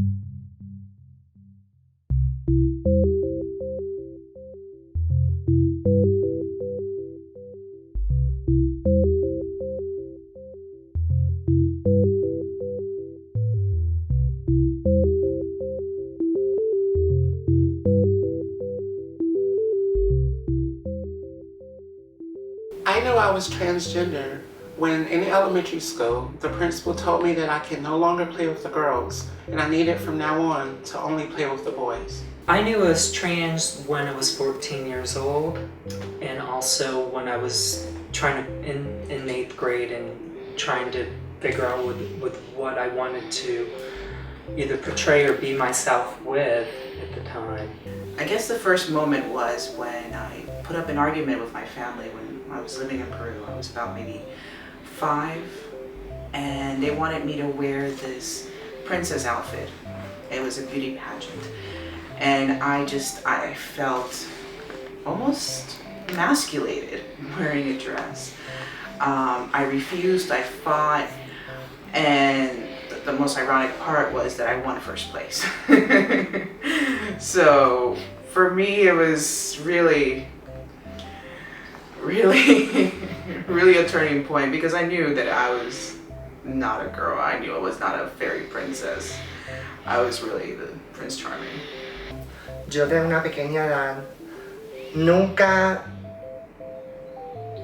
knew I was transgender when in elementary school, the principal told me that I can no longer play with the girls and I needed from now on to only play with the boys. I knew I was trans when I was 14 years old, and also when I was trying to, in 8th grade, and trying to figure out with what I wanted to either portray or be myself with at the time. I guess the first moment was when I put up an argument with my family when I was living in Peru. I was about maybe 5, and they wanted me to wear this princess outfit. It was a beauty pageant, and I felt almost emasculated wearing a dress. I refused, I fought, and the most ironic part was that I won first place. So for me, it was really a turning point, because I knew that I was not a girl. I knew I was not a fairy princess. I was really the Prince Charming. Yo de una pequeña edad nunca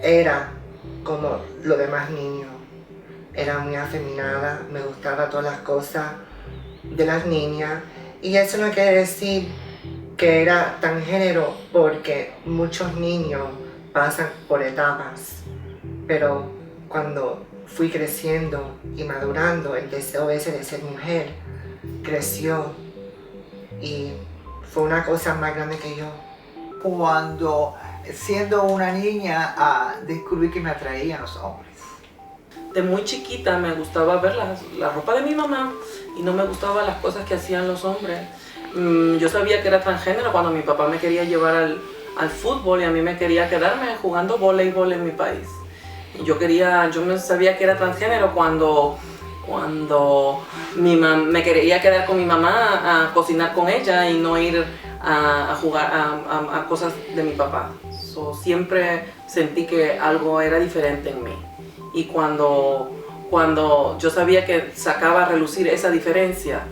era como los demás niños. Era muy afeminada, me gustaba todas las cosas de las niñas, y eso no quiere decir que era transgénero, porque muchos niños pasan por etapas, pero cuando fui creciendo y madurando, el deseo ese de ser mujer creció y fue una cosa más grande que yo. Cuando siendo una niña descubrí que me atraían los hombres. De muy chiquita me gustaba ver la ropa de mi mamá y no me gustaban las cosas que hacían los hombres. Yo sabía que era transgénero cuando mi papá me quería llevar al fútbol y a mí me quería quedarme jugando voleibol en mi país. Yo sabía que era transgénero cuando me quería quedar con mi mamá a cocinar con ella y no ir a jugar a cosas de mi papá. Siempre sentí que algo era diferente en mí. Y cuando yo sabía que sacaba a relucir esa diferencia,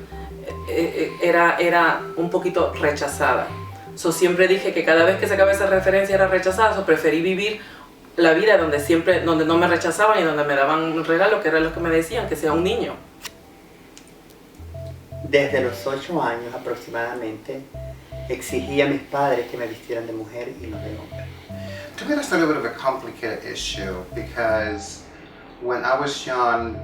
era un poquito rechazada. Siempre dije que cada vez que sacaba esa referencia era rechazada, preferí vivir la vida donde no me rechazaban y donde me daban un regalo, que era lo que me decían, que sea un niño. Desde los 8 años aproximadamente, exigí a mis padres que me vistieran de mujer y no de hombre. To me, that's a little bit of a complicated issue, because when I was young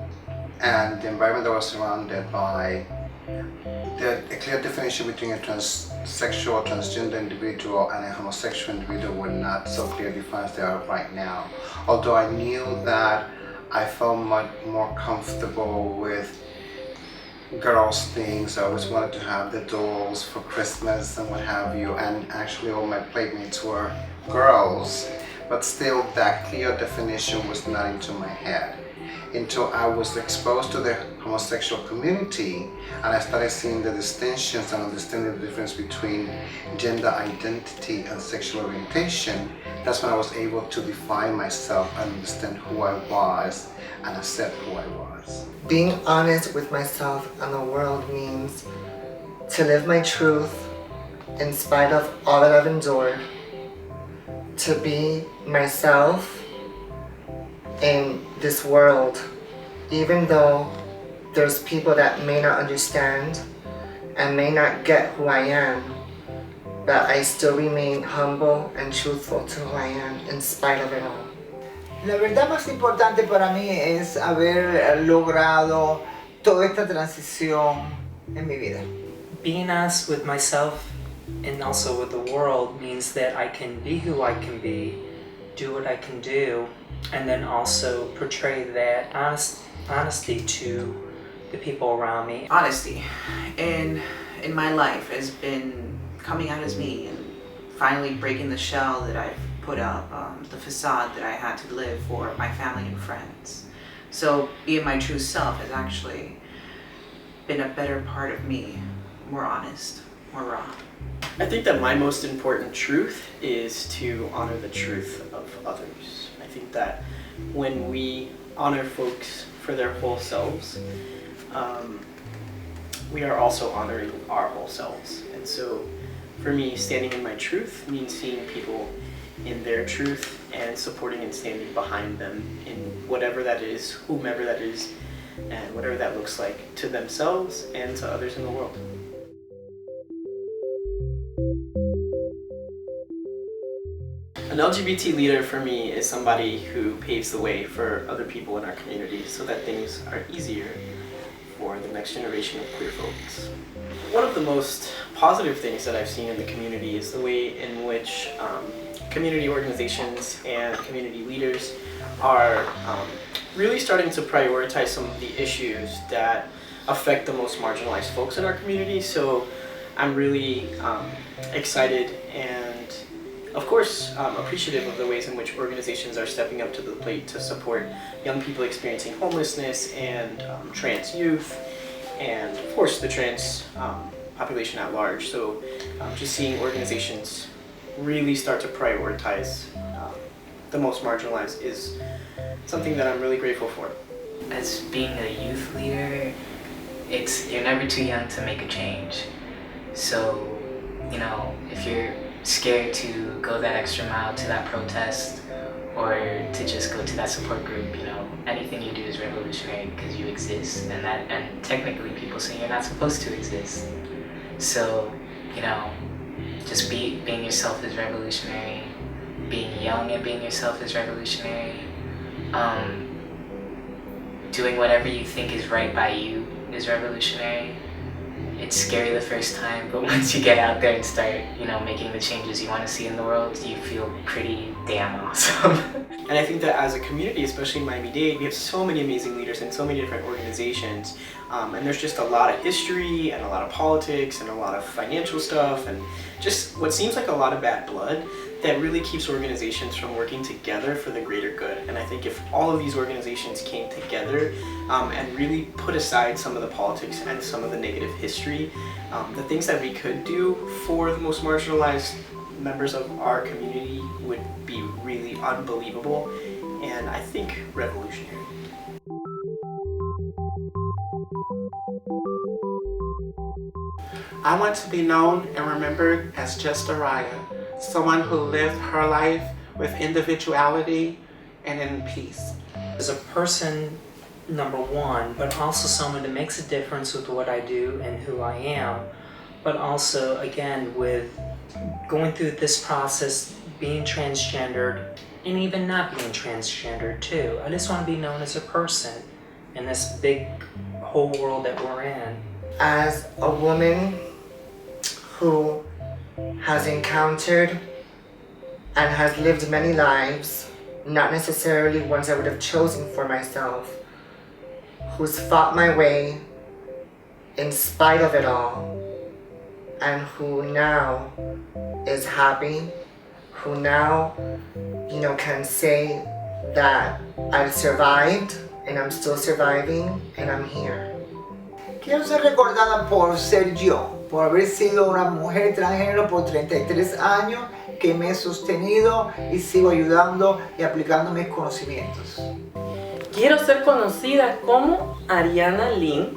and the environment that I was surrounded by, a clear definition between a transsexual, transgender individual and a homosexual individual were not so clearly defined as they are right now. Although I knew that I felt much more comfortable with girls' things. I always wanted to have the dolls for Christmas and what have you, and actually all my playmates were girls, but still that clear definition was not into my head until I was exposed to the homosexual community and I started seeing the distinctions and understanding the difference between gender identity and sexual orientation. That's when I was able to define myself and understand who I was and accept who I was. Being honest with myself and the world means to live my truth in spite of all that I've endured, to be myself in this world, even though there's people that may not understand and may not get who I am, but I still remain humble and truthful to who I am in spite of it all. La verdad más importante para mí es haber logrado toda esta transición en mi vida. Being honest with myself and also with the world means that I can be who I can be, do what I can do, and then also portray that honesty to the people around me. Honesty in my life has been coming out as me and finally breaking the shell that I've put up, the facade that I had to live for my family and friends. So being my true self has actually been a better part of me, more honest, more raw. I think that my most important truth is to honor the truth of others. I think that when we honor folks for their whole selves, we are also honoring our whole selves. And so for me, standing in my truth means seeing people in their truth and supporting and standing behind them in whatever that is, whomever that is, and whatever that looks like to themselves and to others in the world. An LGBT leader for me is somebody who paves the way for other people in our community so that things are easier for the next generation of queer folks. One of the most positive things that I've seen in the community is the way in which community organizations and community leaders are really starting to prioritize some of the issues that affect the most marginalized folks in our community. So I'm really excited and of course appreciative of the ways in which organizations are stepping up to the plate to support young people experiencing homelessness and trans youth and of course the trans population at large. So just seeing organizations really start to prioritize the most marginalized is something that I'm really grateful for. As being a youth leader, you're never too young to make a change. So, you know, if you're scared to go that extra mile to that protest or to just go to that support group, you know, anything you do is revolutionary because you exist, and technically people say you're not supposed to exist. So, you know, just being yourself is revolutionary. Being young and being yourself is revolutionary. Doing whatever you think is right by you is revolutionary. It's scary the first time, but once you get out there and start, you know, making the changes you want to see in the world, you feel pretty damn awesome. And I think that as a community, especially in Miami-Dade, we have so many amazing leaders and so many different organizations. And there's just a lot of history and a lot of politics and a lot of financial stuff and just what seems like a lot of bad blood that really keeps organizations from working together for the greater good. And I think if all of these organizations came together and really put aside some of the politics and some of the negative history, the things that we could do for the most marginalized members of our community would be really unbelievable and I think revolutionary. I want to be known and remembered as just Aryah, someone who lived her life with individuality and in peace. As a person, number one, but also someone that makes a difference with what I do and who I am, but also, again, with going through this process, being transgendered, and even not being transgendered too. I just want to be known as a person in this big whole world that we're in. As a woman who has encountered and has lived many lives, not necessarily ones I would have chosen for myself, who's fought my way in spite of it all, and who now is happy, who now, you know, can say that I've survived and I'm still surviving and I'm here. Quiero ser recordada por ser yo, por haber sido una mujer transgénero por 33 años, que me he sostenido y sigo ayudando y aplicando mis conocimientos. Quiero ser conocida como Arianna Lint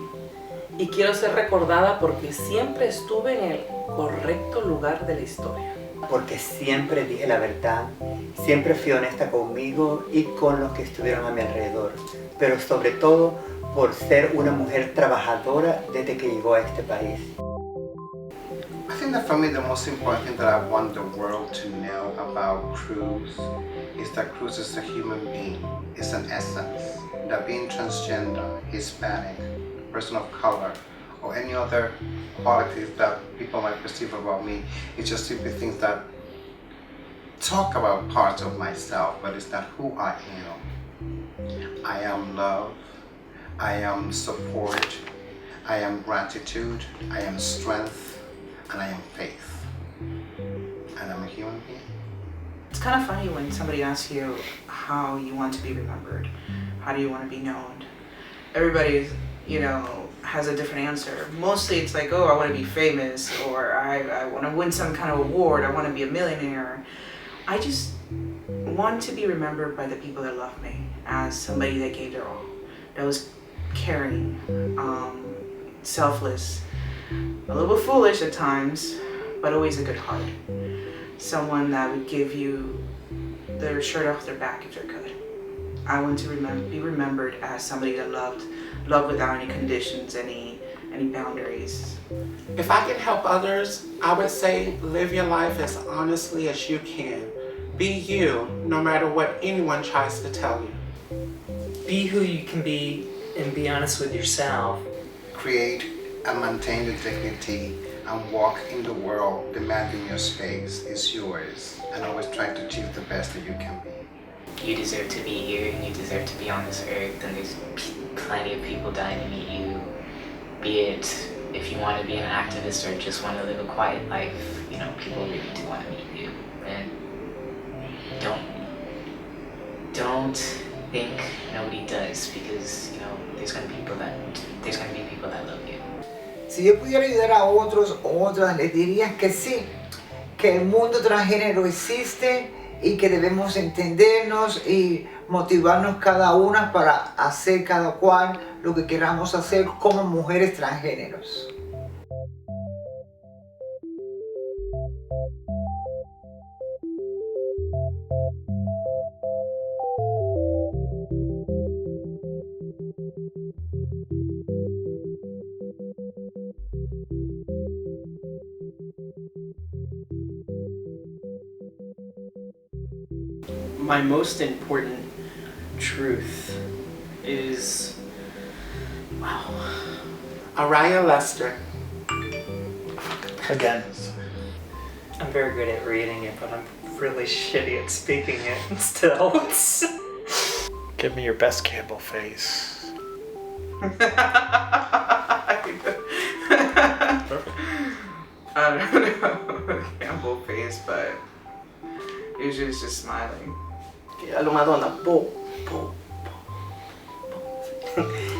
y quiero ser recordada porque siempre estuve en el correcto lugar de la historia. Porque siempre dije la verdad, siempre fui honesta conmigo y con los que estuvieron a mi alrededor, pero sobre todo por ser una mujer trabajadora desde que llegó a este país. I think that for me the most important thing that I want the world to know about Cruz is that Cruz is a human being, it's an essence. That being transgender, Hispanic, person of color, or any other qualities that people might perceive about me, it's just simply things that talk about parts of myself, but it's not who I am. I am love, I am support, I am gratitude, I am strength, and I am faith. And I'm a human being. It's kind of funny when somebody asks you how you want to be remembered. How do you want to be known? Everybody's, has a different answer. Mostly it's like, oh, I want to be famous, or I want to win some kind of award, I want to be a millionaire. I just want to be remembered by the people that love me as somebody that gave their all, that was caring, selfless, a little bit foolish at times, but always a good heart. Someone that would give you their shirt off their back if they could. I want to be remembered as somebody that loved without any conditions, any boundaries. If I can help others, I would say live your life as honestly as you can. Be you, no matter what anyone tries to tell you. Be who you can be and be honest with yourself. Create and maintain your dignity and walk in the world demanding your space is yours, and always try to achieve the best that you can be. You deserve to be here and you deserve to be on this earth, and there's plenty of people dying to meet you. Be it if you want to be an activist or just want to live a quiet life, people really do want to meet you. And don't think nobody does, because there's gonna be people that love you. Si yo pudiera ayudar a otros o otras, les diría que sí, que el mundo transgénero existe y que debemos entendernos y motivarnos cada una para hacer cada cual lo que queramos hacer como mujeres transgéneros. My most important truth is, Aryah Lester. again, I'm very good at reading it, but I'm really shitty at speaking it still. Give me your best Campbell face. Perfect. I don't know Campbell face, but usually it's just smiling. A lo Madonna, po, po, po, po.